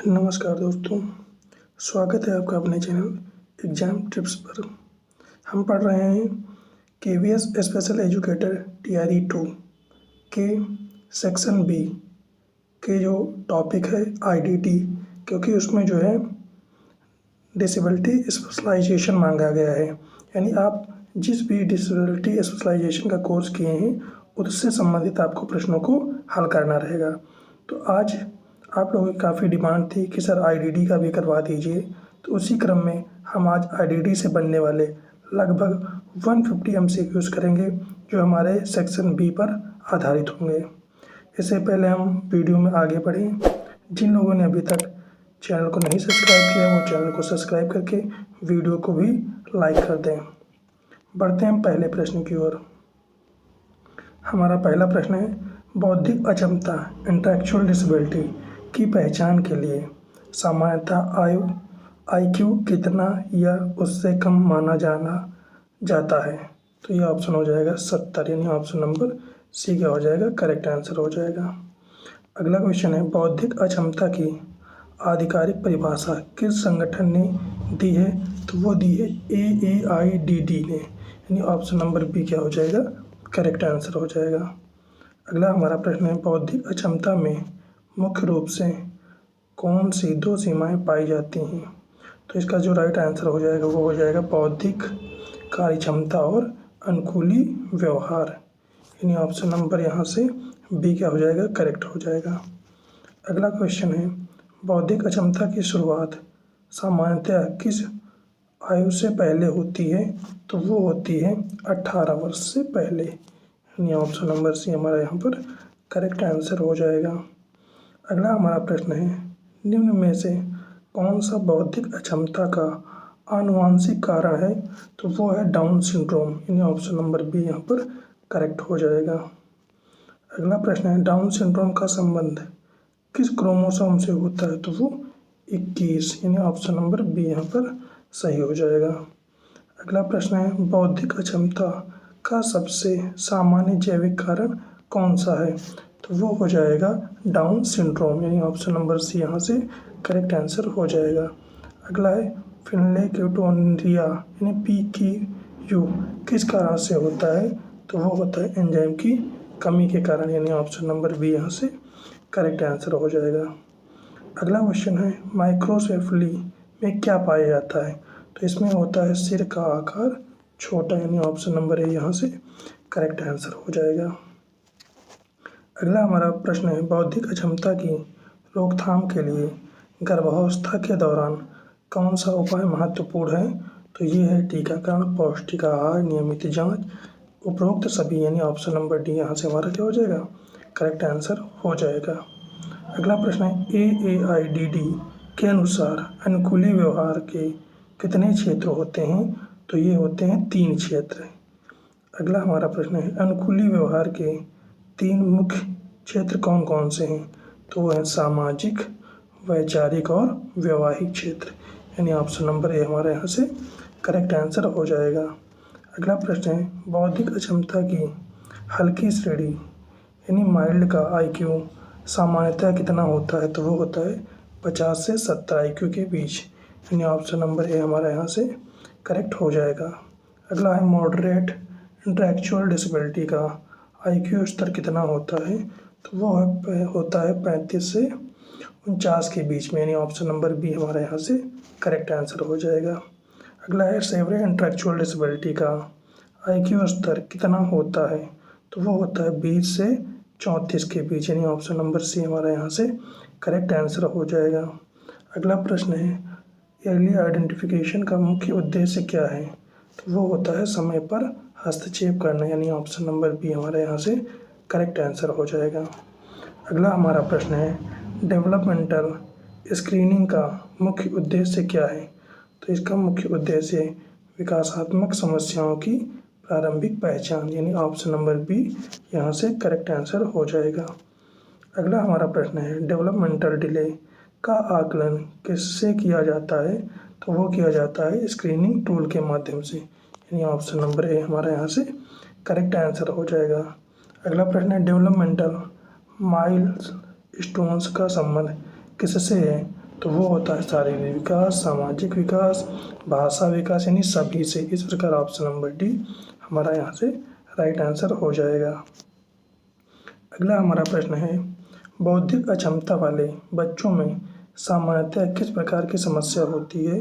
नमस्कार दोस्तों, स्वागत है आपका अपने चैनल एग्ज़ाम टिप्स पर। हम पढ़ रहे हैं केवीएस स्पेशल एजुकेटर टीआरई 2 के सेक्शन बी के जो टॉपिक है आईडीटी, क्योंकि उसमें जो है डिसेबिलिटी स्पेशलाइजेशन मांगा गया है। यानी आप जिस भी डिसेबिलिटी स्पेशलाइजेशन का कोर्स किए हैं उससे संबंधित आपको प्रश्नों को हल करना रहेगा। तो आज आप लोगों की काफ़ी डिमांड थी कि सर आईडीडी का भी करवा दीजिए, तो उसी क्रम में हम आज आईडीडी से बनने वाले लगभग 150 एमसीक्यूज़ करेंगे जो हमारे सेक्शन बी पर आधारित होंगे। इससे पहले हम वीडियो में आगे बढ़ें, जिन लोगों ने अभी तक चैनल को नहीं सब्सक्राइब किया वो चैनल को सब्सक्राइब करके वीडियो को भी लाइक कर दें। बढ़ते हैं हम पहले प्रश्न की ओर। हमारा पहला प्रश्न है, बौद्धिक अक्षमता इंटेलेक्चुअल डिसेबिलिटी की पहचान के लिए सामान्यतः आईक्यू कितना या उससे कम माना जाता है। तो ये ऑप्शन हो जाएगा 70, यानी ऑप्शन नंबर सी क्या हो जाएगा, करेक्ट आंसर हो जाएगा। अगला क्वेश्चन है, बौद्धिक अक्षमता की आधिकारिक परिभाषा किस संगठन ने दी है। तो वो दी है AAIDD ने, यानी ऑप्शन नंबर बी क्या हो जाएगा, करेक्ट आंसर हो जाएगा। अगला हमारा प्रश्न है, बौद्धिक अक्षमता में मुख्य रूप से कौन सी दो सीमाएं पाई जाती हैं। तो इसका जो राइट आंसर हो जाएगा वो हो जाएगा बौद्धिक कार्यक्षमता और अनुकूली व्यवहार, यानी ऑप्शन नंबर यहाँ से बी क्या हो जाएगा, करेक्ट हो जाएगा। अगला क्वेश्चन है, बौद्धिक अक्षमता की शुरुआत सामान्यतः किस आयु से पहले होती है। तो वो होती है 18 वर्ष से पहले, यानी ऑप्शन नंबर सी हमारा यहाँ पर करेक्ट आंसर हो जाएगा। अगला हमारा प्रश्न है, निम्न में से कौन सा बौद्धिक अक्षमता का आनुवंशिक कारण है। तो वो है डाउन सिंड्रोम, यानी ऑप्शन नंबर बी यहाँ पर करेक्ट हो जाएगा। अगला प्रश्न है, डाउन सिंड्रोम का संबंध किस क्रोमोसोम से होता है। तो वो 21, यानी ऑप्शन नंबर बी यहाँ पर सही हो जाएगा। अगला प्रश्न है, बौद्धिक अक्षमता का सबसे सामान्य जैविक कारण कौन सा है। तो वो हो जाएगा डाउन सिंड्रोम, यानी ऑप्शन नंबर सी यहाँ से करेक्ट आंसर हो जाएगा। अगला है, फेनिलकेटोनुरिया यानी PKU किस कारण से होता है। तो वो होता है एंजाइम की कमी के कारण, यानी ऑप्शन नंबर बी यहाँ से करेक्ट आंसर हो जाएगा। अगला क्वेश्चन है, माइक्रोसेफली में क्या पाया जाता है। तो इसमें होता है सिर का आकार छोटा, यानी ऑप्शन नंबर ए यहाँ से करेक्ट आंसर हो जाएगा। अगला हमारा प्रश्न है, बौद्धिक अक्षमता की रोकथाम के लिए गर्भावस्था के दौरान कौन सा उपाय महत्वपूर्ण है। तो ये है टीकाकरण, पौष्टिक आहार, नियमित जांच, उपरोक्त सभी, यानी ऑप्शन नंबर डी यहाँ से हमारा क्या हो जाएगा, करेक्ट आंसर हो जाएगा। अगला प्रश्न है, AAIDD के अनुसार अनुकूली व्यवहार के कितने क्षेत्र होते हैं। तो ये होते हैं 3 क्षेत्र। अगला हमारा प्रश्न है, अनुकूली व्यवहार के 3 मुख्य क्षेत्र कौन कौन से हैं। तो वो है सामाजिक, वैचारिक और वैवाहिक क्षेत्र, यानी ऑप्शन नंबर ए हमारा यहाँ से करेक्ट आंसर हो जाएगा। अगला प्रश्न है, बौद्धिक अक्षमता की हल्की श्रेणी यानी माइल्ड का IQ सामान्यतः कितना होता है। तो वो होता है 50 से 70 IQ के बीच, यानी ऑप्शन नंबर ए हमारा यहाँ से करेक्ट हो जाएगा। अगला है, मॉडरेट इंटेलेक्चुअल डिसेबिलिटी का IQ स्तर कितना होता है। तो वो होता है 35 से 49 के बीच में, यानी ऑप्शन नंबर बी हमारा यहाँ से करेक्ट आंसर हो जाएगा। अगला है, सेवरेज इंटेलेक्चुअल डिसेबिलिटी का IQ स्तर कितना होता है। तो वो होता है 20 से 34 के बीच, यानी ऑप्शन नंबर सी हमारा यहाँ से करेक्ट आंसर हो जाएगा। अगला प्रश्न है, अर्ली आइडेंटिफिकेशन का मुख्य उद्देश्य क्या है। तो वो होता है समय पर हस्तक्षेप करना, यानी ऑप्शन नंबर बी हमारे यहाँ से करेक्ट आंसर हो जाएगा। अगला हमारा प्रश्न है, डेवलपमेंटल स्क्रीनिंग का मुख्य उद्देश्य क्या है। तो इसका मुख्य उद्देश्य विकासात्मक समस्याओं की प्रारंभिक पहचान, यानी ऑप्शन नंबर बी यहाँ से करेक्ट आंसर हो जाएगा। अगला हमारा प्रश्न है, डेवलपमेंटल डिले का आकलन किससे किया जाता है। तो वो किया जाता है स्क्रीनिंग टूल के माध्यम से, यानी ऑप्शन नंबर ए हमारा यहाँ से करेक्ट आंसर हो जाएगा। अगला प्रश्न है, डेवलपमेंटल माइलस्टोन्स का संबंध किससे है। तो वो होता है शारीरिक विकास, सामाजिक विकास, भाषा विकास, यानी सभी से। इस प्रकार ऑप्शन नंबर डी हमारा यहाँ से राइट आंसर हो जाएगा। अगला हमारा प्रश्न है, बौद्धिक अक्षमता वाले बच्चों में सामान्यतः किस प्रकार की समस्या होती है?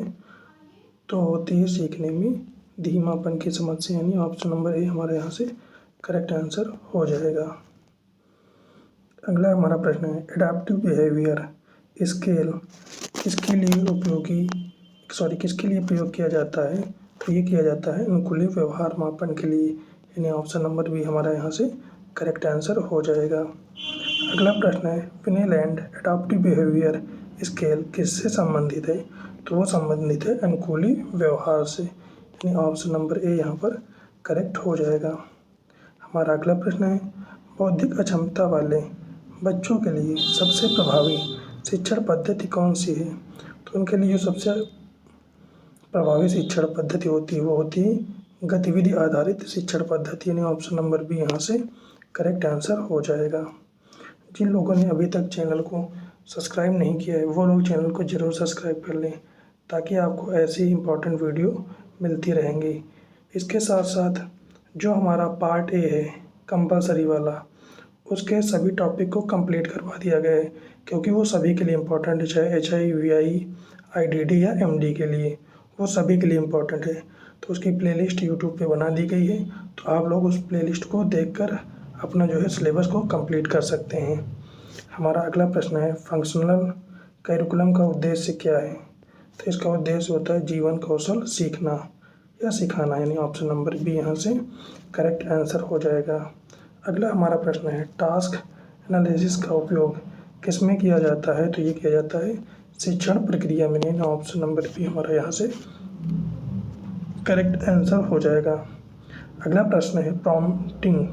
तो होती है सीखने में धीमापन की समस्या, यानी ऑप्शन नंबर ए हमारे यहाँ से करेक्ट आंसर हो जाएगा। अगला हमारा प्रश्न है, एडाप्टिव बिहेवियर स्केल किसके लिए प्रयोग किया जाता है? तो ये किया जाता है अनुकूली व्यवहार मापन के लिए, यानी ऑप्शन नंबर बी हमारा यहाँ से करेक्ट आंसर हो जाएगा। अगला प्रश्न है, फिनलैंड एडाप्टिव बिहेवियर स्केल किससे संबंधित है? तो वो संबंधित है अनुकूली व्यवहार से, यानी ऑप्शन नंबर ए यहाँ पर करेक्ट हो जाएगा। हमारा अगला प्रश्न है, बौद्धिक अक्षमता वाले बच्चों के लिए सबसे प्रभावी शिक्षण पद्धति कौन सी है? तो उनके लिए जो सबसे प्रभावी शिक्षण पद्धति होती है वो होती है गतिविधि आधारित शिक्षण पद्धति, यानी ऑप्शन नंबर बी यहाँ से करेक्ट आंसर हो जाएगा। जिन लोगों ने अभी तक चैनल को सब्सक्राइब नहीं किया है वो लोग चैनल को ज़रूर सब्सक्राइब कर लें, ताकि आपको ऐसी इंपॉर्टेंट वीडियो मिलती रहेंगी। इसके साथ साथ जो हमारा पार्ट ए है कंपलसरी वाला, उसके सभी टॉपिक को कंप्लीट करवा दिया गया है, क्योंकि वो सभी के लिए इम्पोर्टेंट है, चाहे HI, VI, IDD या MD के लिए, वो सभी के लिए इम्पोर्टेंट है। तो उसकी प्लेलिस्ट यूट्यूब पे बना दी गई है, तो आप लोग उस प्लेलिस्ट को देखकर अपना जो है सिलेबस को कंप्लीट कर सकते हैं। हमारा अगला प्रश्न है, फंक्शनल करिकुलम का उद्देश्य क्या है? तो इसका उद्देश्य होता है जीवन कौशल सीखना या सिखाना, यानी ऑप्शन नंबर बी यहाँ से करेक्ट आंसर हो जाएगा। अगला हमारा प्रश्न है, टास्क एनालिसिस का उपयोग किस में किया जाता है? तो ये किया जाता है शिक्षण प्रक्रिया में, यानी ऑप्शन नंबर बी हमारा यहाँ से करेक्ट आंसर हो जाएगा। अगला प्रश्न है, प्रॉम्प्टिंग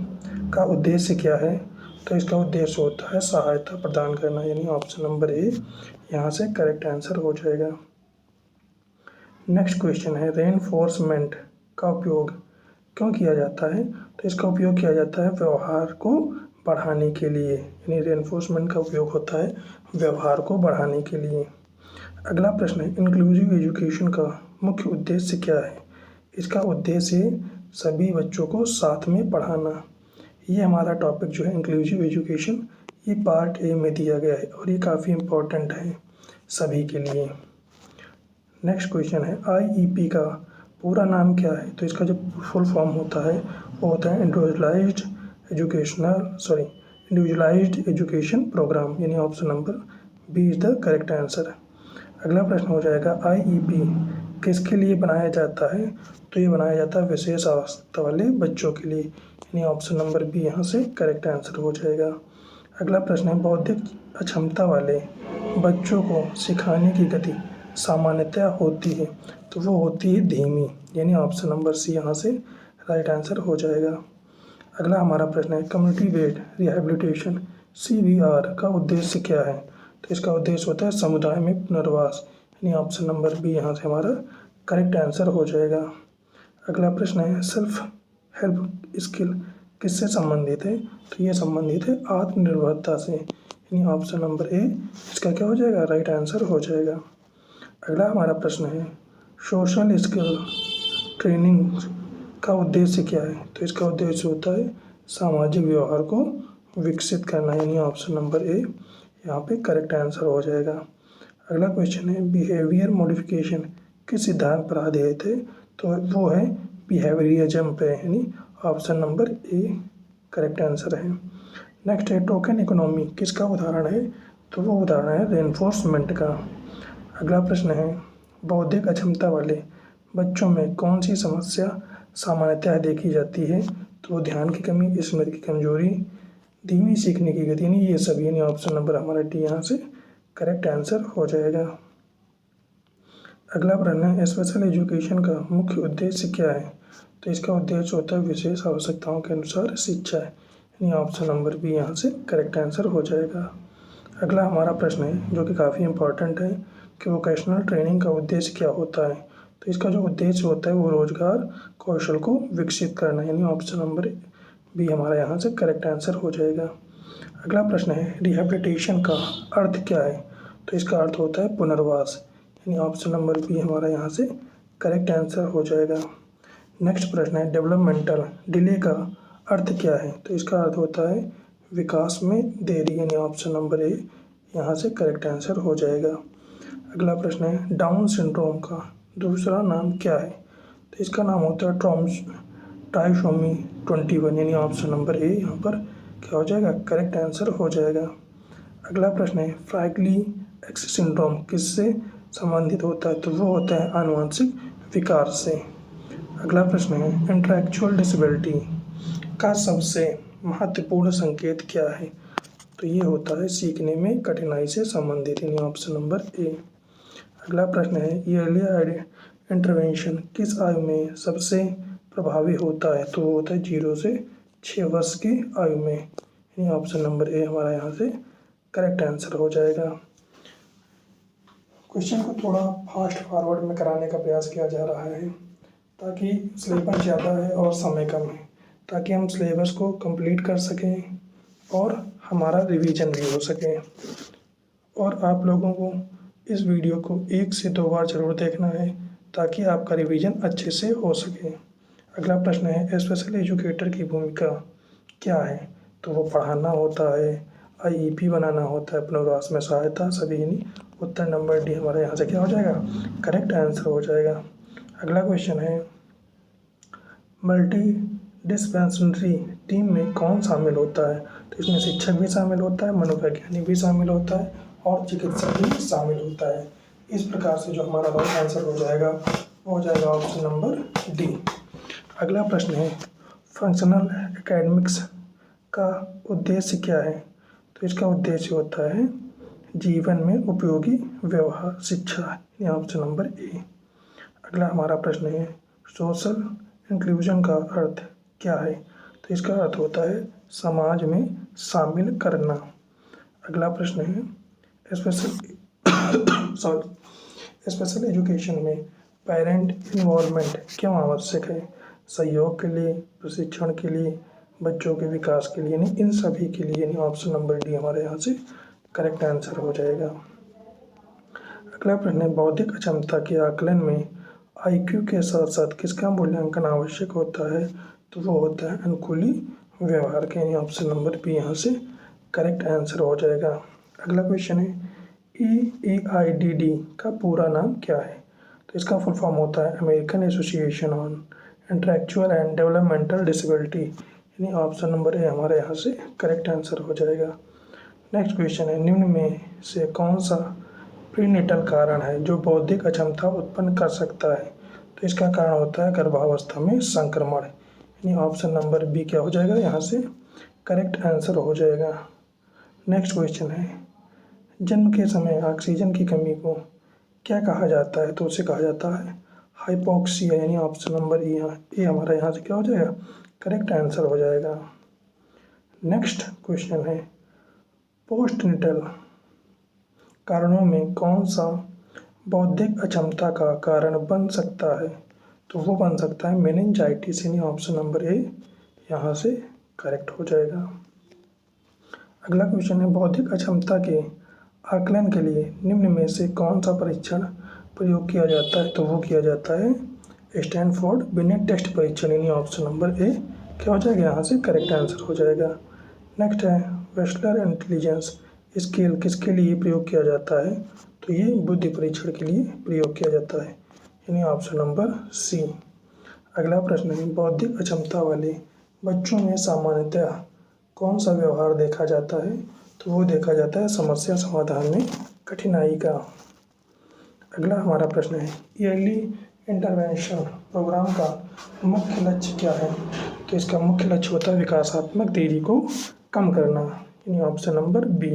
का उद्देश्य क्या है? तो इसका उद्देश्य होता है सहायता प्रदान करना, यानी ऑप्शन नंबर ए यहाँ से करेक्ट आंसर हो जाएगा। नेक्स्ट क्वेश्चन है, रेनफोर्समेंट का उपयोग क्यों किया जाता है? तो इसका उपयोग किया जाता है व्यवहार को बढ़ाने के लिए, यानी रेनफोर्समेंट का उपयोग होता है व्यवहार को बढ़ाने के लिए। अगला प्रश्न है, इंक्लूसिव एजुकेशन का मुख्य उद्देश्य क्या है? इसका उद्देश्य सभी बच्चों को साथ में पढ़ाना। ये हमारा टॉपिक जो है इंक्लूसिव एजुकेशन, ये पार्ट ए में दिया गया है और ये काफ़ी इम्पोर्टेंट है सभी के लिए। नेक्स्ट क्वेश्चन है, IEP का पूरा नाम क्या है? तो इसका जो फुल फॉर्म होता है वो होता है इंडिविजुअलाइज्ड एजुकेशन प्रोग्राम, यानी option number B is the correct answer. अगला प्रश्न हो जाएगा, IEP किसके लिए बनाया जाता है? तो ये बनाया जाता है विशेष अवस्था वाले बच्चों के लिए, यानी ऑप्शन नंबर बी यहाँ से करेक्ट आंसर हो जाएगा। अगला प्रश्न है, बौद्धिक अक्षमता वाले बच्चों को सिखाने की गति सामान्यतः होती है, तो वो होती है धीमी, यानी ऑप्शन नंबर सी यहाँ से राइट आंसर हो जाएगा। अगला हमारा प्रश्न है, कम्युनिटी बेस्ड रिहैबिलिटेशन CBR का उद्देश्य क्या है? तो इसका उद्देश्य होता है समुदाय में पुनर्वास, यानी ऑप्शन नंबर बी यहाँ से हमारा करेक्ट आंसर हो जाएगा। अगला प्रश्न है, सेल्फ हेल्प स्किल किससे संबंधित है? तो ये संबंधित है आत्मनिर्भरता से, यानी ऑप्शन नंबर ए इसका क्या हो जाएगा? राइट आंसर हो जाएगा। अगला हमारा प्रश्न है, सोशल स्किल ट्रेनिंग का उद्देश्य क्या है? तो इसका उद्देश्य होता है सामाजिक व्यवहार को विकसित करना, यानी ऑप्शन नंबर ए यहाँ पे करेक्ट आंसर हो जाएगा। अगला क्वेश्चन है, बिहेवियर मॉडिफिकेशन किस सिद्धांत पर आधारित है? तो वो है बिहेवियरिज्म पे, यानी option number A correct answer है। नेक्स्ट है, टोकन इकोनॉमी किसका उदाहरण है? तो वो उदाहरण है रेनफोर्समेंट का। अगला प्रश्न है, बौद्धिक अक्षमता वाले बच्चों में कौन सी समस्या सामान्यतः देखी जाती है? तो ध्यान की कमी, स्मृति की कमजोरी, धीमी सीखने की गति, नहीं ये सभी, यानी ऑप्शन नंबर हमारा डी यहाँ से करेक्ट आंसर हो जाएगा। अगला प्रश्न है, स्पेशल एजुकेशन का मुख्य उद्देश्य क्या है? तो इसका उद्देश्य होता है विशेष आवश्यकताओं के अनुसार शिक्षा, यानी ऑप्शन नंबर बी यहाँ से करेक्ट आंसर हो जाएगा। अगला हमारा प्रश्न है जो कि काफ़ी इंपॉर्टेंट है कि वोकेशनल ट्रेनिंग का उद्देश्य क्या होता है? तो इसका जो उद्देश्य होता है वो रोजगार कौशल को विकसित करना, यानी ऑप्शन नंबर बी हमारा यहाँ से करेक्ट आंसर हो जाएगा। अगला प्रश्न है, रिहैबिलिटेशन का अर्थ क्या है? तो इसका अर्थ होता है पुनर्वास, यानी ऑप्शन नंबर बी हमारा यहाँ से करेक्ट आंसर हो जाएगा। नेक्स्ट प्रश्न है डेवलपमेंटल डिले का अर्थ क्या है? तो इसका अर्थ होता है विकास में देरी, यानी ऑप्शन नंबर ए यहाँ से करेक्ट आंसर हो जाएगा। अगला प्रश्न है डाउन सिंड्रोम का दूसरा नाम क्या है? तो इसका नाम होता है ट्राइसोमी 21, यानी ऑप्शन नंबर ए यहाँ पर क्या हो जाएगा? करेक्ट आंसर हो जाएगा। अगला प्रश्न है फ्रैगली एक्स सिंड्रोम किससे संबंधित होता है? तो वो होता है आनुवंशिक विकार से। अगला प्रश्न है इंटेलेक्चुअल डिसेबिलिटी का सबसे महत्वपूर्ण संकेत क्या है? तो ये होता है सीखने में कठिनाई से संबंधित, यानी ऑप्शन नंबर ए। अगला प्रश्न है ईयरली इंटरवेंशन किस आयु में सबसे प्रभावी होता है? तो वो होता है 0 से 6 वर्ष की आयु में, यानी ऑप्शन नंबर ए हमारा यहाँ से करेक्ट आंसर हो जाएगा। क्वेश्चन को थोड़ा फास्ट फॉरवर्ड में कराने का प्रयास किया जा रहा है ताकि सिलेबस ज़्यादा है और समय कम है, ताकि हम सिलेबस को कंप्लीट कर सकें और हमारा रिवीजन भी हो सके। और आप लोगों को इस वीडियो को 1 से 2 बार ज़रूर देखना है ताकि आपका रिवीजन अच्छे से हो सके। अगला प्रश्न है स्पेशल एजुकेटर की भूमिका क्या है? तो वो पढ़ाना होता है, आईईपी बनाना होता है, पुनर्वास में सहायता, सभी, यानी उत्तर नंबर डी हमारे यहाँ से क्या हो जाएगा? करेक्ट आंसर हो जाएगा। अगला क्वेश्चन है मल्टी डिस्पेंसरी टीम में कौन शामिल होता है? तो इसमें शिक्षक भी शामिल होता है, मनोवैज्ञानिक भी शामिल होता है और चिकित्सक भी शामिल होता है। इस प्रकार से जो हमारा राइट आंसर हो जाएगा वो हो जाएगा ऑप्शन नंबर डी। अगला प्रश्न है फंक्शनल एकेडमिक्स का उद्देश्य क्या है? तो इसका उद्देश्य होता है जीवन में उपयोगी व्यवहार शिक्षा, यानी ऑप्शन नंबर ए। अगला हमारा प्रश्न है सोशल इंक्लूजन का अर्थ क्या है? तो इसका अर्थ होता है समाज में शामिल करना। अगला प्रश्न है स्पेशल एजुकेशन में पेरेंट इन्वॉल्वमेंट क्यों आवश्यक है? सहयोग के लिए, प्रशिक्षण के लिए, बच्चों के विकास के लिए, यानी इन सभी के लिए, यानी ऑप्शन नंबर डी हमारे यहाँ से करेक्ट आंसर हो जाएगा। अगला प्रश्न है बौद्धिक अक्षमता के आकलन में आईक्यू के साथ साथ किसका मूल्यांकन आवश्यक होता है? तो वो होता है अनुकूली व्यवहार के, यानी ऑप्शन नंबर बी यहाँ से करेक्ट आंसर हो जाएगा। अगला क्वेश्चन है EAIDD का पूरा नाम क्या है? तो इसका फुल फॉर्म होता है American association on intellectual and developmental disability, यानी ऑप्शन नंबर ए हमारे यहाँ से करेक्ट आंसर हो जाएगा। नेक्स्ट क्वेश्चन है निम्न में से कौन सा प्रीनेटल कारण है जो बौद्धिक अक्षमता उत्पन्न कर सकता है? तो इसका कारण होता है गर्भावस्था में संक्रमण, यानी ऑप्शन नंबर बी क्या हो जाएगा? यहाँ से करेक्ट आंसर हो जाएगा। नेक्स्ट क्वेश्चन है जन्म के समय ऑक्सीजन की कमी को क्या कहा जाता है? तो उसे कहा जाता है हाइपोक्सिया, यानी ऑप्शन नंबर ए हमारा यहाँ से क्या हो जाएगा? करेक्ट आंसर हो जाएगा। नेक्स्ट क्वेश्चन है पोस्टनेटल कारणों में कौन सा बौद्धिक अक्षमता का कारण बन सकता है? तो वो बन सकता है मेनिंजाइटिस, यानी ऑप्शन नंबर ए यहाँ से करेक्ट हो जाएगा। अगला क्वेश्चन है बौद्धिक अक्षमता के आकलन के लिए निम्न में से कौन सा परीक्षण प्रयोग किया जाता है? तो वो किया जाता है स्टैनफोर्ड बिनेट टेस्ट परीक्षण, यानी ऑप्शन नंबर ए क्या हो जाएगा? यहाँ से करेक्ट आंसर हो जाएगा। नेक्स्ट है वेस्लर इंटेलिजेंस स्केल किसके लिए प्रयोग किया जाता है? तो ये बुद्धि परीक्षण के लिए प्रयोग किया जाता है, यानी ऑप्शन नंबर सी। अगला प्रश्न है बौद्धिक अक्षमता वाले बच्चों में सामान्यतः कौन सा व्यवहार देखा जाता है? तो वो देखा जाता है समस्या समाधान में कठिनाई का। अगला हमारा प्रश्न है ईयरली इंटरवेंशन प्रोग्राम का मुख्य लक्ष्य क्या है? तो इसका मुख्य लक्ष्य होता है विकासात्मक देरी को कम करना, यानी ऑप्शन नंबर बी।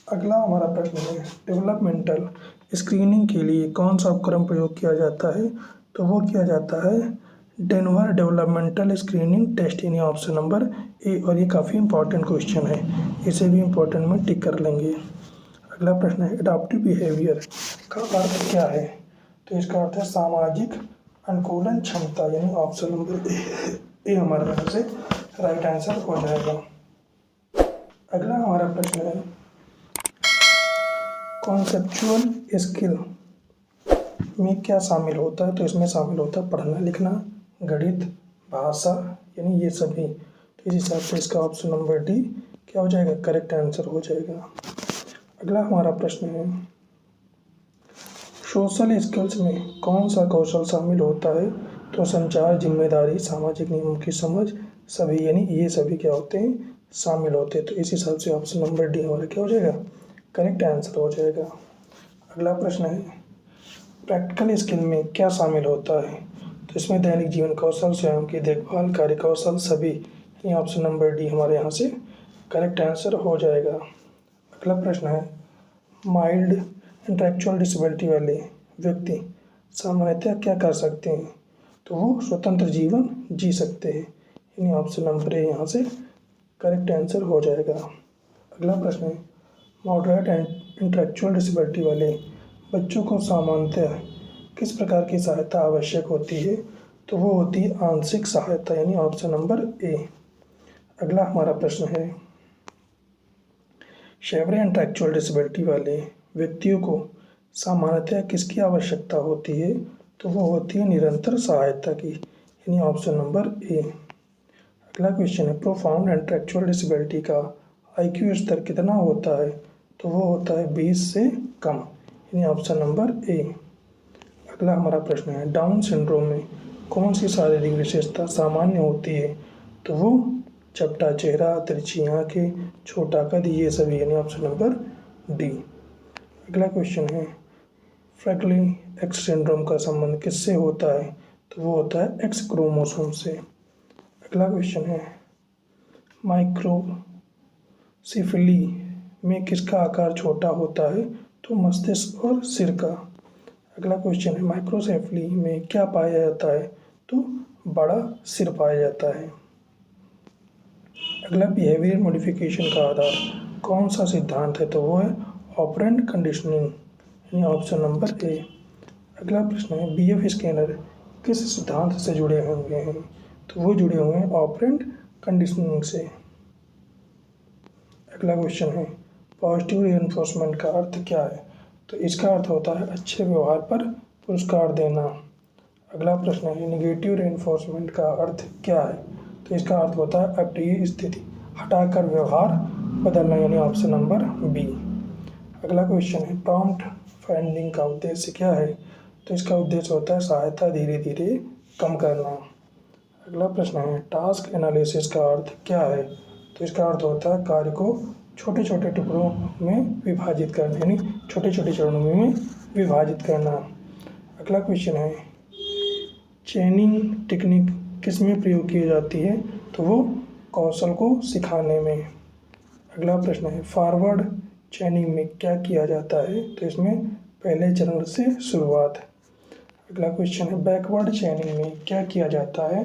अगला हमारा प्रश्न है डेवलपमेंटल स्क्रीनिंग के लिए कौन सा उपकरण प्रयोग किया जाता है? तो वो किया जाता है डेनवर डेवलपमेंटल स्क्रीनिंग टेस्ट, यानी ऑप्शन नंबर ए। और ये काफ़ी इंपॉर्टेंट क्वेश्चन है, इसे भी इंपॉर्टेंट में टिक कर लेंगे। अगला प्रश्न है एडाप्टिव बिहेवियर का अर्थ क्या है? तो इसका अर्थ है सामाजिक अनुकूलन क्षमता, यानी ऑप्शन नंबर ए हमारे यहाँ से राइट आंसर हो जाएगा। अगला हमारा प्रश्न है कॉन्सेप्चुअल स्किल में क्या शामिल होता है? तो इसमें शामिल होता है पढ़ना लिखना, गणित, भाषा, यानी ये सभी। तो इस हिसाब से इसका ऑप्शन नंबर डी क्या हो जाएगा? करेक्ट आंसर हो जाएगा। अगला हमारा प्रश्न है, सोशल स्किल्स में कौन सा कौशल शामिल होता है? तो संचार, जिम्मेदारी, सामाजिक नियमों की समझ, सभी, यानी ये सभी क्या होते हैं? शामिल होते हैं। तो इस हिसाब से ऑप्शन नंबर डी हमारा क्या हो जाएगा? करेक्ट आंसर हो जाएगा। अगला प्रश्न है, प्रैक्टिकल स्किल में क्या शामिल होता है? तो इसमें दैनिक जीवन कौशल, स्वयं की देखभाल, कार्य कौशल, सभी, यानी ऑप्शन नंबर डी हमारे यहाँ से करेक्ट आंसर हो जाएगा। अगला प्रश्न है, माइल्ड इंटेलेक्चुअल डिसेबिलिटी वाले व्यक्ति सामान्यतः क्या कर सकते हैं? तो वो स्वतंत्र जीवन जी सकते हैं, यानी ऑप्शन नंबर ए यहाँ से करेक्ट आंसर हो जाएगा। अगला प्रश्न है, मॉडरेट इंटेलेक्चुअल डिसेबिलिटी वाले बच्चों को सामान्यतः किस प्रकार की सहायता आवश्यक होती है? तो वो होती है आंशिक सहायता, यानी ऑप्शन नंबर ए। अगला हमारा प्रश्न है, सेवरे इंटेलेक्चुअल डिसेबिलिटी वाले व्यक्तियों को सामान्यतः किसकी आवश्यकता होती है? तो वो होती है निरंतर सहायता की, यानी ऑप्शन नंबर ए। अगला क्वेश्चन है, प्रोफाउंड इंटेलेक्चुअल डिसेबिलिटी का IQ स्तर कितना होता है? तो वो होता है 20 से कम, यानी ऑप्शन नंबर ए। अगला हमारा प्रश्न है, डाउन सिंड्रोम में कौन सी शारीरिक विशेषता सामान्य होती है? तो वो चपटा चेहरा, तिरछी आंखें, छोटा कद, ये सभी, यानी ऑप्शन नंबर डी। अगला क्वेश्चन है, फ्रैंकलिन एक्स सिंड्रोम का संबंध किससे होता है? तो वो होता है एक्स क्रोमोसोम से। अगला क्वेश्चन है, माइक्रोसिफली में किसका आकार छोटा होता है? तो मस्तिष्क और सिर का। अगला क्वेश्चन है, माइक्रोसेफली में क्या पाया जाता है? तो बड़ा सिर पाया जाता है। अगला, बिहेवियर मॉडिफिकेशन का आधार कौन सा सिद्धांत है? तो वो है ऑपरेंट कंडीशनिंग, यानी ऑप्शन नंबर ए। अगला प्रश्न है, BF स्कैनर किस सिद्धांत से जुड़े हुए हैं? तो वो जुड़े हुए हैं ऑपरेंट कंडीशनिंग से। अगला क्वेश्चन है, पॉजिटिव रिइंफोर्समेंट का अर्थ क्या है? तो इसका अर्थ होता है अच्छे व्यवहार पर पुरस्कार देना। अगला प्रश्न है, नेगेटिव रिइंफोर्समेंट का अर्थ क्या है? तो इसका अर्थ होता है अप्रिय स्थिति हटाकर व्यवहार बदलना, यानी ऑप्शन नंबर बी। अगला क्वेश्चन है, प्रॉम्प्ट फाइंडिंग का उद्देश्य क्या है? तो इसका उद्देश्य होता है सहायता धीरे धीरे कम करना। अगला प्रश्न है, टास्क एनालिसिस का अर्थ क्या है? तो इसका अर्थ होता है कार्य को छोटे छोटे टुकड़ों में विभाजित करना, यानी छोटे छोटे चरणों में विभाजित करना। अगला क्वेश्चन है, चेनिंग टेक्निक किस में प्रयोग की जाती है? तो वो कौशल को सिखाने में। अगला प्रश्न है, फॉरवर्ड चेनिंग में क्या किया जाता है? तो इसमें पहले चरण से शुरुआत। अगला क्वेश्चन है, बैकवर्ड चेनिंग में क्या किया जाता है?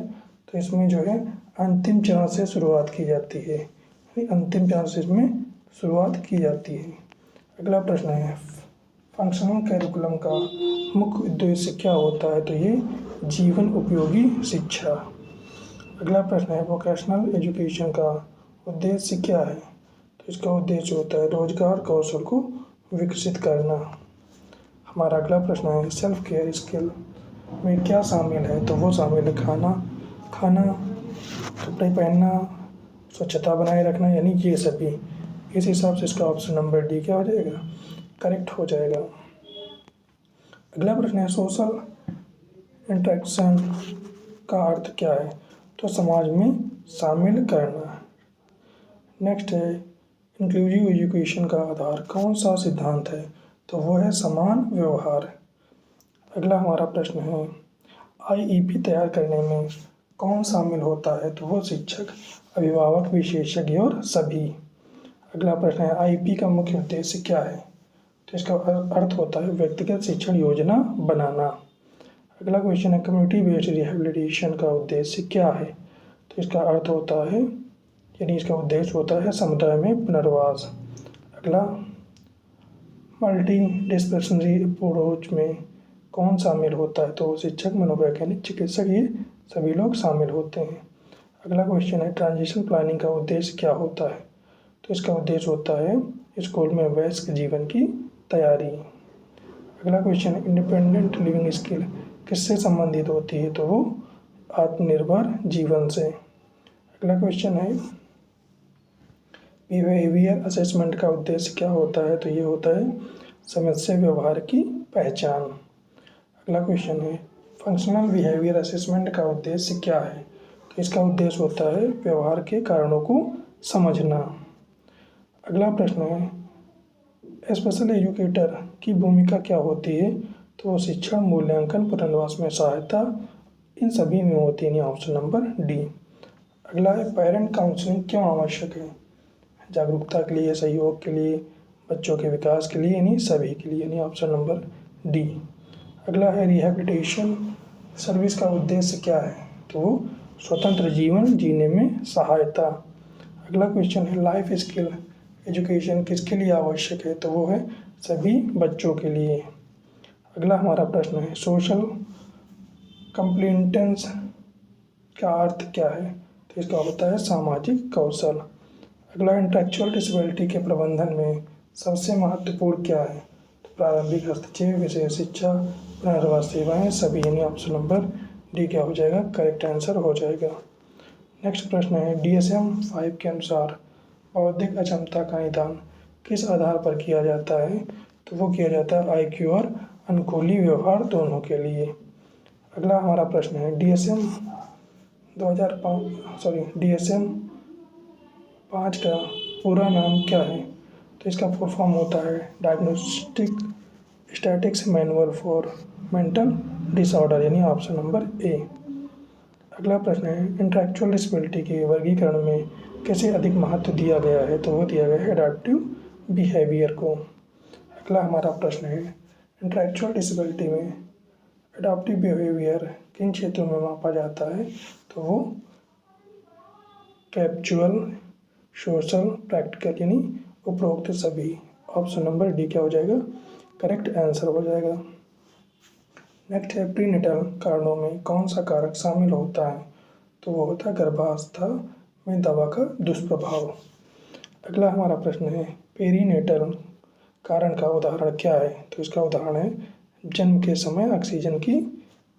तो इसमें जो है अंतिम चरण से शुरुआत की जाती है, यानी अंतिम चरण से इसमें शुरुआत की जाती है। अगला प्रश्न है, फंक्शनल कैरिकुलम का मुख्य उद्देश्य क्या होता है? तो ये जीवन उपयोगी शिक्षा। अगला प्रश्न है, वोकेशनल एजुकेशन का उद्देश्य क्या है? तो इसका उद्देश्य होता है रोजगार कौशल को विकसित करना। हमारा अगला प्रश्न है, सेल्फ केयर स्किल में क्या शामिल है? तो वो शामिल है खाना खाना, कपड़े पहनना, स्वच्छता बनाए रखना, यानी ये सभी। इस हिसाब से इसका ऑप्शन नंबर डी क्या हो जाएगा? करेक्ट हो जाएगा। अगला प्रश्न है, सोशल इंटरेक्शन का अर्थ क्या है? तो समाज में शामिल करना। नेक्स्ट है, इंक्लूसिव एजुकेशन का आधार कौन सा सिद्धांत है? तो वो है समान व्यवहार। अगला हमारा प्रश्न है, IEP तैयार करने में कौन शामिल होता है? तो वो शिक्षक, अभिभावक, विशेषज्ञ और सभी। अगला प्रश्न है, IEP का मुख्य उद्देश्य क्या है? तो इसका अर्थ होता है व्यक्तिगत शिक्षण योजना बनाना। अगला क्वेश्चन है, कम्युनिटी बेस्ड रिहेबिलिटेशन का उद्देश्य क्या है? तो इसका अर्थ होता है, यानी इसका उद्देश्य होता है समुदाय में पुनर्वास। अगला, मल्टी डिस्पेंसरी अप्रोच में कौन शामिल होता है? तो शिक्षक, मनोवैज्ञानिक, चिकित्सक, ये सभी लोग शामिल होते हैं। अगला क्वेश्चन है, ट्रांजिशन प्लानिंग का उद्देश्य क्या होता है? तो इसका उद्देश्य होता है स्कूल में वयस्क जीवन की तैयारी। अगला क्वेश्चन है इंडिपेंडेंट लिविंग स्किल किससे संबंधित होती है, तो वो आत्मनिर्भर जीवन से। अगला क्वेश्चन है बिहेवियर असेसमेंट का उद्देश्य क्या होता है, तो ये होता है समस्या व्यवहार की पहचान। अगला क्वेश्चन है फंक्शनल बिहेवियर असेसमेंट का उद्देश्य क्या है, तो इसका उद्देश्य होता है व्यवहार के कारणों को समझना। अगला प्रश्न है स्पेशल एजुकेटर की भूमिका क्या होती है, तो वो शिक्षण, मूल्यांकन, पुनर्वास में सहायता, इन सभी में होती है, ऑप्शन नंबर डी। अगला है पेरेंट काउंसलिंग क्यों आवश्यक है, जागरूकता के लिए, सहयोग के लिए, बच्चों के विकास के लिए, यानी सभी के लिए, यानी ऑप्शन नंबर डी। अगला है रिहैबिलिटेशन सर्विस का उद्देश्य क्या है, तो स्वतंत्र जीवन जीने में सहायता। अगला क्वेश्चन है लाइफ स्किल एजुकेशन किसके लिए आवश्यक है, तो वो है सभी बच्चों के लिए। अगला हमारा प्रश्न है सोशल कॉम्पिटेंस का अर्थ क्या है, तो इसका होता है सामाजिक कौशल। अगला इंटेलेक्चुअल डिसेबिलिटी के प्रबंधन में सबसे महत्वपूर्ण क्या है, तो प्रारंभिक हस्तक्षेप, विशेष शिक्षा, पुनर्वास सेवाएं, सभी, यानी ऑप्शन नंबर डी क्या हो जाएगा, करेक्ट आंसर हो जाएगा। नेक्स्ट प्रश्न है DSM-5 के अनुसार बौद्धिक अक्षमता का निदान किस आधार पर किया जाता है, तो वो किया जाता है IQ और अनुकूली व्यवहार दोनों के लिए। अगला हमारा प्रश्न है DSM-5 का पूरा नाम क्या है, तो इसका फुल फॉर्म होता है diagnostic statics manual for mental disorder, यानी ऑप्शन नंबर ए। अगला प्रश्न है इंटेलेक्चुअल डिसेबिलिटी के वर्गीकरण में किसे अधिक महत्व दिया गया है, तो वो दिया गया है एडाप्टिव बिहेवियर को। अगला हमारा प्रश्न है इंटेलेक्चुअल डिसेबिलिटी में एडाप्टिव बिहेवियर किन क्षेत्रों में मापा जाता है, तो वो कैप्चुअल, सोशल, प्रैक्टिकल, यानी उपरोक्त सभी, ऑप्शन नंबर डी क्या हो जाएगा, करेक्ट आंसर हो जाएगा। नेक्स्ट है प्रीनेटल कारणों में कौन सा कारक शामिल होता है, तो वो होता है गर्भावस्था में दवा का दुष्प्रभाव। अगला हमारा प्रश्न है पेरीनेटल कारण का उदाहरण क्या है, तो इसका उदाहरण है जन्म के समय ऑक्सीजन की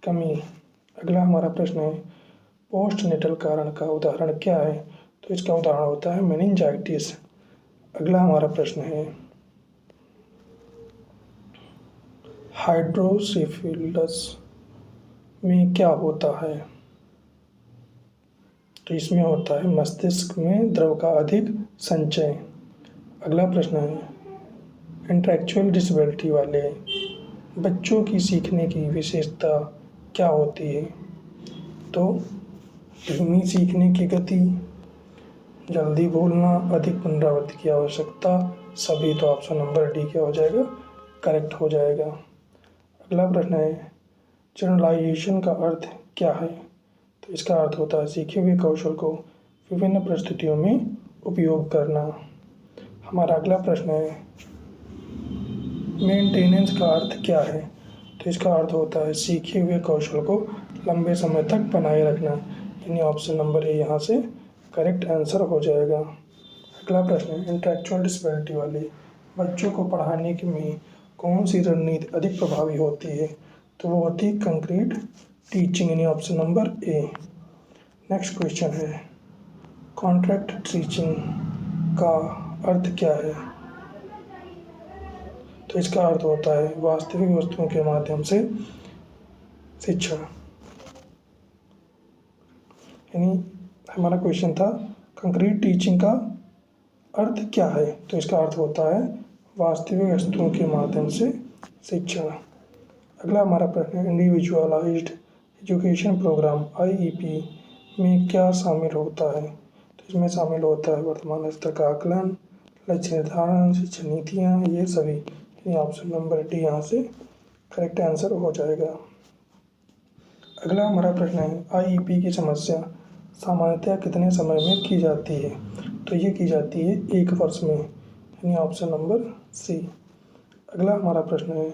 कमी। अगला हमारा प्रश्न है पोस्टनेटल कारण का उदाहरण क्या है, तो इसका उदाहरण होता है मेनिंजाइटिस। अगला हमारा प्रश्न है हाइड्रोसेफेलस में क्या होता है, तो इसमें होता है मस्तिष्क में द्रव का अधिक संचय। अगला प्रश्न है इंटेलेक्चुअल डिसेबिलिटी वाले बच्चों की सीखने की विशेषता क्या होती है, तो धीमी सीखने की गति, जल्दी भूलना, अधिक पुनरावृत्ति की आवश्यकता, सभी, तो ऑप्शन नंबर डी क्या हो जाएगा, करेक्ट हो जाएगा। अगला प्रश्न है जनरलाइजेशन का अर्थ क्या है, तो इसका अर्थ होता है सीखे हुए कौशल को विभिन्न परिस्थितियों में उपयोग करना। हमारा अगला प्रश्न है मेंटेनेंस का अर्थ क्या है, तो इसका अर्थ होता है सीखे हुए कौशल को लंबे समय तक बनाए रखना, यानी ऑप्शन नंबर ए यहाँ से करेक्ट आंसर हो जाएगा। अगला प्रश्न है इंटेलेक्चुअल डिसेबिलिटी वाले बच्चों को पढ़ाने में कौन सी रणनीति अधिक प्रभावी होती है, तो वो होती है कंक्रीट टीचिंग, यानी option number A. Next question है कॉन्ट्रैक्ट टीचिंग का अर्थ क्या है, तो इसका अर्थ होता है वास्तविक वस्तुओं के माध्यम से शिक्षा, यानी हमारा क्वेश्चन था कंक्रीट टीचिंग का अर्थ क्या है, तो इसका अर्थ होता है वास्तविक वस्तुओं के माध्यम से शिक्षा। अगला हमारा प्रश्न है इंडिविजुअलाइज्ड एजुकेशन प्रोग्राम IEP में क्या शामिल होता है, तो इसमें शामिल होता है वर्तमान स्तर का आकलन, लक्ष्य निर्धारण, शिक्षा नीतियाँ, ये सभी, यानी ऑप्शन नंबर डी यहाँ से करेक्ट आंसर हो जाएगा। अगला हमारा प्रश्न है IEP की समस्या सामान्यतः कितने समय में की जाती है, तो ये की जाती है 1 वर्ष में, यानी ऑप्शन नंबर सी। अगला हमारा प्रश्न है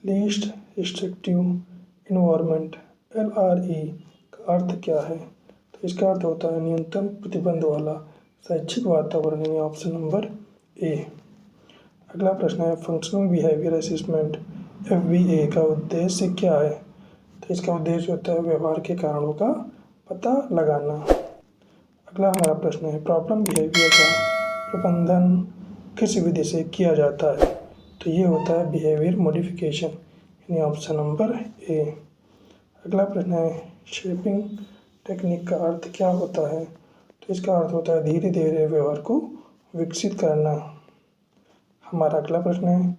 लीस्ट रिस्ट्रिक्टिव इन्वायरमेंट LRE का अर्थ क्या है, तो इसका अर्थ होता है न्यूनतम प्रतिबंध वाला शैक्षिक वातावरण, यानी ऑप्शन नंबर ए। अगला प्रश्न है फंक्शनल बिहेवियर असेसमेंट FBA का उद्देश्य क्या है? तो इसका उद्देश्य होता है व्यवहार के कारणों का पता लगाना। अगला हमारा प्रश्न है प्रॉब्लम बिहेवियर का प्रबंधन किस विधि से किया जाता है? तो ये होता है बिहेवियर मॉडिफिकेशन, यानी ऑप्शन नंबर ए। अगला प्रश्न है शेपिंग टेक्निक का अर्थ क्या होता है? तो इसका अर्थ होता है धीरे धीरे व्यवहार को विकसित करना। हमारा अगला प्रश्न है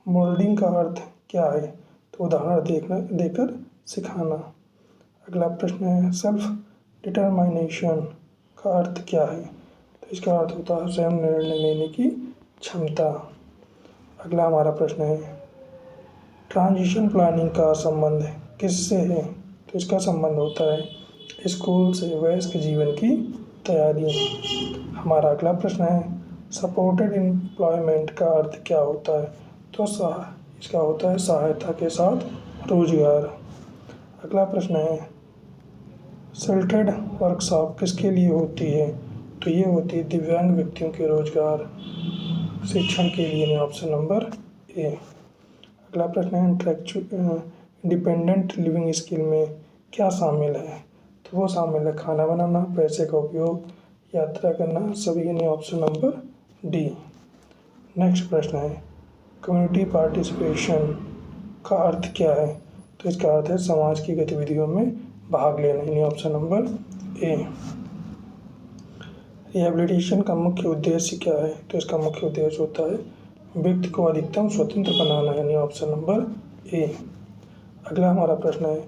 मोल्डिंग का अर्थ क्या है? तो उदाहरण देकर सिखाना। अगला प्रश्न है सेल्फ डिटरमिनेशन का अर्थ क्या है? तो इसका अर्थ होता है स्वयं निर्णय लेने की क्षमता। अगला हमारा प्रश्न है ट्रांजिशन प्लानिंग का संबंध किससे है? तो इसका संबंध होता है स्कूल से वयस्क जीवन की तैयारी। हमारा अगला प्रश्न है सपोर्टेड एम्प्लॉयमेंट का अर्थ क्या होता है? तो इसका होता है सहायता के साथ रोजगार। अगला प्रश्न है सिलेक्टेड वर्कशॉप किसके लिए होती है? तो ये होती है दिव्यांग व्यक्तियों के रोजगार शिक्षण के लिए, ऑप्शन नंबर ए। अगला प्रश्न है इंडिपेंडेंट लिविंग स्किल में क्या शामिल है? तो वो शामिल है खाना बनाना, पैसे का उपयोग, यात्रा करना, सभी, यानी ऑप्शन नंबर डी। नेक्स्ट प्रश्न है कम्युनिटी पार्टिसिपेशन का अर्थ क्या है? तो इसका अर्थ है समाज की गतिविधियों में भाग लेना, यानी ऑप्शन नंबर ए। रिहैबिलिटेशन का मुख्य उद्देश्य क्या है? तो इसका मुख्य उद्देश्य होता है व्यक्ति को अधिकतम स्वतंत्र बनाना, यानी ऑप्शन नंबर ए। अगला हमारा प्रश्न है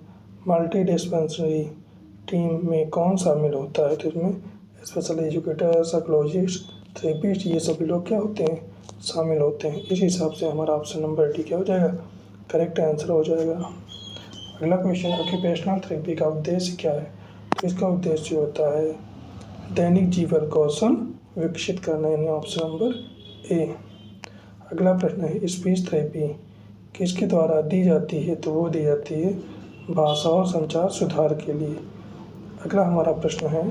मल्टी डिस्पेंसरी टीम में कौन शामिल होता है? तो इसमें स्पेशल एजुकेटर, साइकोलॉजिस्ट, थेरेपिस्ट, ये सभी लोग क्या होते हैं? शामिल होते हैं। इस हिसाब से हमारा ऑप्शन नंबर डी क्या हो जाएगा? करेक्ट आंसर हो जाएगा। अगला क्वेश्चन ऑक्यूपेशनल थेरेपी का उद्देश्य क्या है? तो इसका उद्देश्य होता है दैनिक जीवन कौशल विकसित करना, यानी ऑप्शन नंबर ए। अगला प्रश्न है स्पीच थेरेपी किसके द्वारा दी जाती है? तो वो दी जाती है भाषा और संचार सुधार के लिए। अगला हमारा प्रश्न है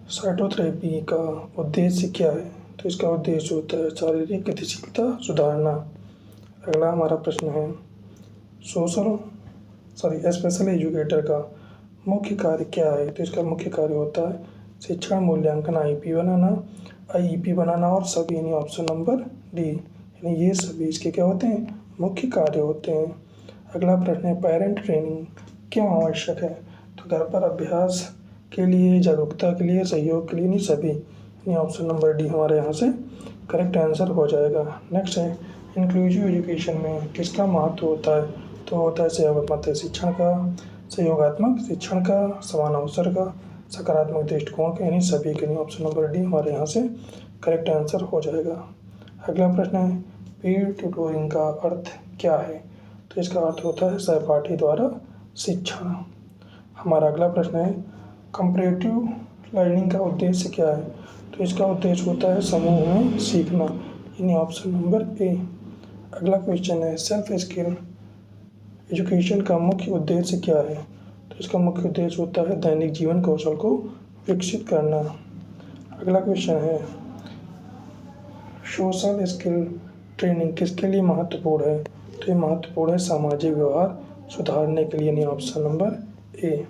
साइटोथेरेपी का उद्देश्य क्या है? तो इसका उद्देश्य होता है शारीरिक गतिशीलता सुधारना। अगला हमारा प्रश्न है स्पेशल एजुकेटर का मुख्य कार्य क्या है? तो इसका मुख्य कार्य होता है शिक्षण मूल्यांकन IEP बनाना और सभी, यानी ऑप्शन नंबर डी। यानी ये सभी इसके क्या होते हैं? मुख्य कार्य होते हैं। अगला प्रश्न है पेरेंट ट्रेनिंग क्यों आवश्यक है? तो घर पर अभ्यास के लिए, जागरूकता के लिए, सहयोग के लिए, नहीं सभी, यानी ऑप्शन नंबर डी हमारे यहाँ से करेक्ट आंसर हो जाएगा। नेक्स्ट है इंक्लूसिव एजुकेशन में किसका महत्व होता है? तो होता है सहयोगात्मक शिक्षण का, सहयोगात्मक शिक्षण का, समान अवसर का, सकारात्मक दृष्टिकोण के, यानी सभी के लिए ऑप्शन नंबर डी हमारे यहाँ से करेक्ट आंसर हो जाएगा। अगला प्रश्न है पीयर ट्यूटोरिंग का अर्थ क्या है? तो इसका अर्थ होता है सहपाठी द्वारा शिक्षा। हमारा अगला प्रश्न है कंपैरेटिव लर्निंग का उद्देश्य क्या है? तो इसका उद्देश्य होता है समूह में सीखना, यानी ऑप्शन नंबर ए। अगला क्वेश्चन है सेल्फ स्किल एजुकेशन का मुख्य उद्देश्य क्या है? तो इसका मुख्य उद्देश्य होता है दैनिक जीवन कौशल को विकसित करना। अगला क्वेश्चन है सोशल स्किल ट्रेनिंग किसके लिए महत्वपूर्ण है? तो ये महत्वपूर्ण है सामाजिक व्यवहार सुधारने के लिए, यानी ऑप्शन नंबर ए।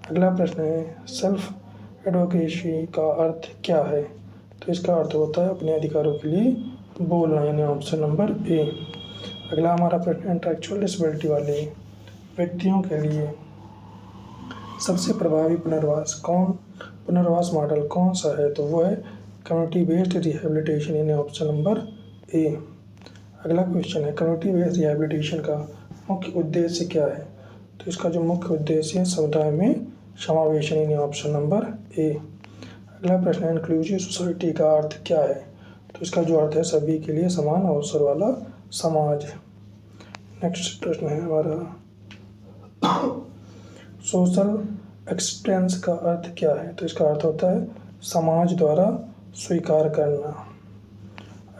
अगला प्रश्न है सेल्फ एडवोकेसी का अर्थ क्या है? तो इसका अर्थ होता है अपने अधिकारों के लिए बोलना, यानी ऑप्शन नंबर ए। अगला हमारा प्रश्न है इंटेलेक्चुअल डिसेबिलिटी वाले व्यक्तियों के लिए सबसे प्रभावी पुनर्वास मॉडल कौन सा है? तो वो है कम्युनिटी बेस्ड रिहेबिलिटेशन, यानी ऑप्शन नंबर ए। अगला क्वेश्चन है कम्युनिटी बेस्ड रिहेबिलिटेशन का मुख्य उद्देश्य क्या है? तो इसका जो मुख्य उद्देश्य है समुदाय में समावेशन, यानी ऑप्शन नंबर ए। अगला प्रश्न है इंक्लूसिव सोसाइटी का अर्थ क्या है? तो इसका जो अर्थ है सभी के लिए समान अवसर वाला समाज। नेक्स्ट प्रश्न है हमारा सोशल एक्सेप्टेंस का अर्थ क्या है? तो इसका अर्थ होता है समाज द्वारा स्वीकार करना।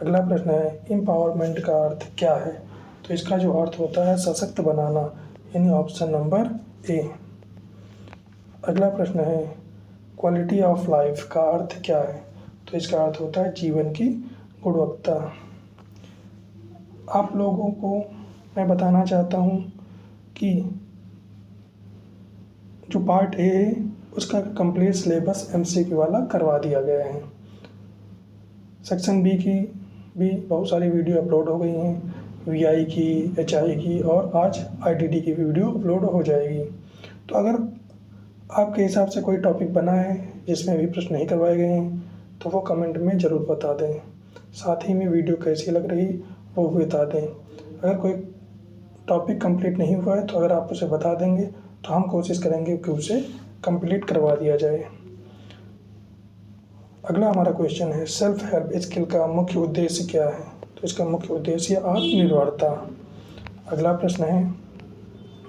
अगला प्रश्न है एम्पावरमेंट का अर्थ क्या है? तो इसका जो अर्थ होता है सशक्त बनाना, यानी ऑप्शन नंबर ए। अगला प्रश्न है क्वालिटी ऑफ लाइफ का अर्थ क्या है? तो इसका अर्थ होता है जीवन की गुणवत्ता। आप लोगों को मैं बताना चाहता हूँ कि जो पार्ट ए है उसका कंप्लीट सिलेबस MCQ वाला करवा दिया गया है। सेक्शन बी की भी बहुत सारी वीडियो अपलोड हो गई हैं, VI की, HI की, और आज IDD की वीडियो अपलोड हो जाएगी। तो अगर आपके हिसाब से कोई टॉपिक बना है जिसमें भी प्रश्न नहीं करवाए गए हैं तो वो कमेंट में ज़रूर बता दें। साथ ही में वीडियो कैसी लग रही वो भी बता दें। अगर कोई टॉपिक कंप्लीट नहीं हुआ है तो अगर आप उसे बता देंगे तो हम कोशिश करेंगे कि उसे कंप्लीट करवा दिया जाए। अगला हमारा क्वेश्चन है, सेल्फ हेल्प स्किल का मुख्य उद्देश्य क्या है? तो इसका मुख्य उद्देश्य आत्मनिर्भरता। अगला प्रश्न है,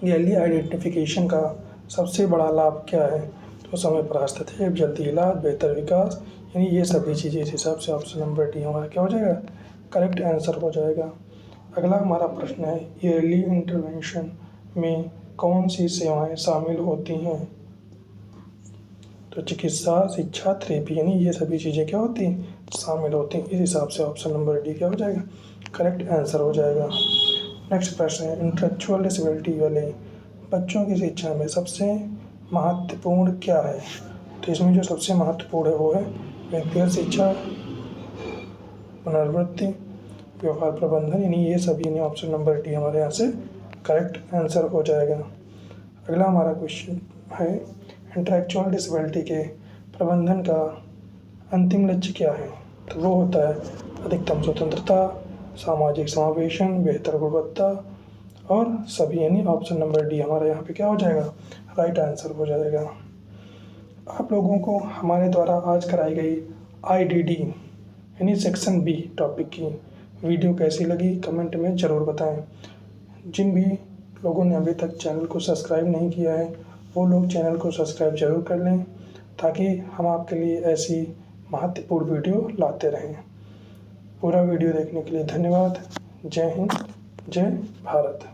अर्ली आइडेंटिफिकेशन का सबसे बड़ा लाभ क्या है? तो समय पर हस्तक्षेप, जल्दी इलाज, बेहतर विकास, यानी ये सभी चीज़ें। इस हिसाब से ऑप्शन नंबर डी हमारा क्या हो जाएगा? करेक्ट आंसर हो जाएगा। अगला हमारा प्रश्न है, ईयरली इंटरवेंशन में कौन सी सेवाएं शामिल होती हैं? तो चिकित्सा, शिक्षा, थेरेपी, यानी ये सभी चीज़ें क्या होती हैं? शामिल होती हैं। इस हिसाब से ऑप्शन नंबर डी क्या हो जाएगा? करेक्ट आंसर हो जाएगा। नेक्स्ट प्रश्न है, इंटेलेक्चुअल डिसेबिलिटी वाले बच्चों की शिक्षा में सबसे महत्वपूर्ण क्या है? तो इसमें जो सबसे महत्वपूर्ण है वो है व्यक्तिगत शिक्षा, पुनरावृत्ति, व्यवहार प्रबंधन, यानी ये सभी, यानी ऑप्शन नंबर डी हमारे यहाँ से करेक्ट आंसर हो जाएगा। अगला हमारा क्वेश्चन है, इंटेलेक्चुअल डिसेबिलिटी के प्रबंधन का अंतिम लक्ष्य क्या है? तो वो होता है अधिकतम स्वतंत्रता, सामाजिक समावेशन, बेहतर गुणवत्ता और सभी, यानी ऑप्शन नंबर डी हमारे यहाँ पे क्या हो जाएगा? राइट आंसर हो जाएगा। आप लोगों को हमारे द्वारा आज कराई गई IDD यानी सेक्शन बी टॉपिक की वीडियो कैसी लगी कमेंट में ज़रूर बताएं। जिन भी लोगों ने अभी तक चैनल को सब्सक्राइब नहीं किया है वो लोग चैनल को सब्सक्राइब ज़रूर कर लें ताकि हम आपके लिए ऐसी महत्वपूर्ण वीडियो लाते रहें। पूरा वीडियो देखने के लिए धन्यवाद। जय हिंद, जय भारत।